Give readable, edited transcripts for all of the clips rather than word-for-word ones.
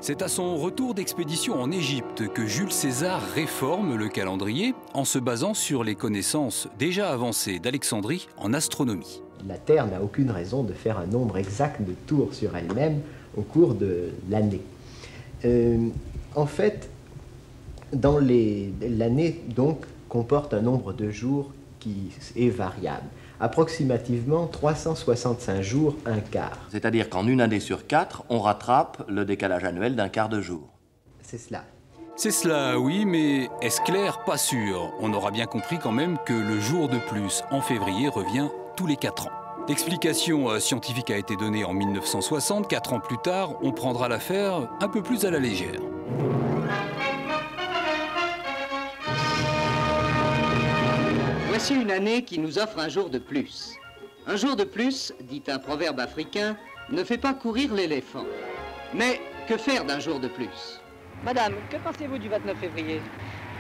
C'est à son retour d'expédition en Égypte que Jules César réforme le calendrier en se basant sur les connaissances déjà avancées d'Alexandrie en astronomie. La Terre n'a aucune raison de faire un nombre exact de tours sur elle-même au cours de l'année. En fait, l'année donc comporte un nombre de jours qui est variable. Approximativement 365 jours, un quart. C'est-à-dire qu'en une année sur 4, on rattrape le décalage annuel d'un quart de jour. C'est cela. C'est cela, oui, mais est-ce clair? Pas sûr. On aura bien compris quand même que le jour de plus en février revient tous les 4 ans. L'explication scientifique a été donnée en 1960. 4 ans plus tard, on prendra l'affaire un peu plus à la légère. Voici une année qui nous offre un jour de plus. Un jour de plus, dit un proverbe africain, ne fait pas courir l'éléphant. Mais que faire d'un jour de plus? Madame, que pensez-vous du 29 février?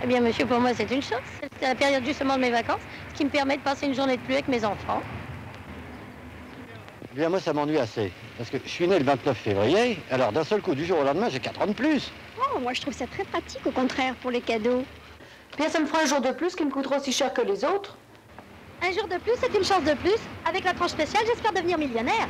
Eh bien, monsieur, pour moi, c'est une chance. C'est la période justement de mes vacances, ce qui me permet de passer une journée de pluie avec mes enfants. Eh bien, moi, ça m'ennuie assez. Parce que je suis né le 29 février, alors d'un seul coup, du jour au lendemain, j'ai 4 ans de plus. Oh, moi, je trouve ça très pratique, au contraire, pour les cadeaux. Bien, ça me fera un jour de plus qui me coûtera aussi cher que les autres. Un jour de plus, c'est une chance de plus. Avec la tranche spéciale, j'espère devenir millionnaire.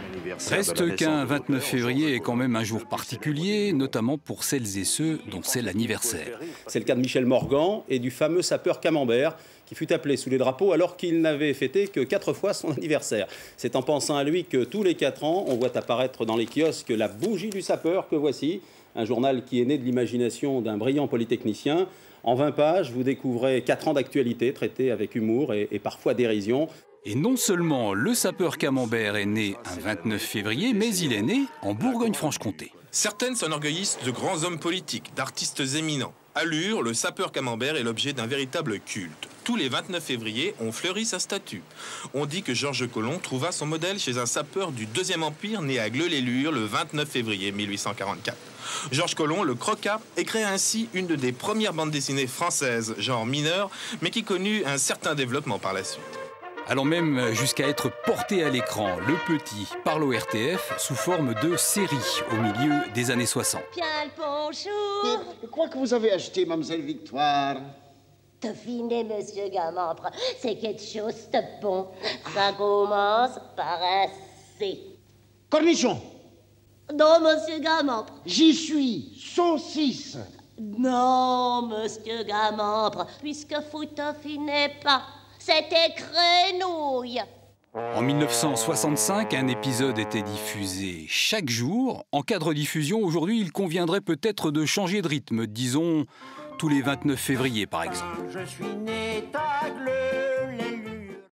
Reste qu'un 29 février est quand même un jour particulier, notamment pour celles et ceux dont c'est l'anniversaire. C'est le cas de Michel Morgan et du fameux sapeur Camembert, qui fut appelé sous les drapeaux alors qu'il n'avait fêté que 4 fois son anniversaire. C'est en pensant à lui que tous les 4 ans, on voit apparaître dans les kiosques la bougie du sapeur que voici, un journal qui est né de l'imagination d'un brillant polytechnicien. En 20 pages, vous découvrez 4 ans d'actualité traitée avec humour et parfois dérision. Et non seulement le sapeur Camembert est né un 29 février, mais il est né en Bourgogne-Franche-Comté. Certaines s'enorgueillissent de grands hommes politiques, d'artistes éminents. À Lure, le sapeur Camembert est l'objet d'un véritable culte. Tous les 29 février, on fleurit sa statue. On dit que Georges Colomb trouva son modèle chez un sapeur du Deuxième Empire né à Gleux-les-Lures le 29 février 1844. Georges Colomb, le croqua, et créa ainsi une des premières bandes dessinées françaises, genre mineur, mais qui connut un certain développement par la suite. Allant même jusqu'à être porté à l'écran, Le Petit, par l'ORTF, sous forme de série au milieu des années 60. Bien le bonjour. Quoi que vous avez acheté, mademoiselle Victoire? Devinez, monsieur Gamempre, c'est quelque chose de bon. Ça commence par un C. Cornichon. Non, monsieur Gamempre. J'y suis. Saucisse. Non, monsieur Gamempre, puisque vous devinez pas, c'était grenouille. En 1965, un épisode était diffusé chaque jour. En cas de rediffusion, aujourd'hui, il conviendrait peut-être de changer de rythme, disons tous les 29 février par exemple. Je suis né à Gleux.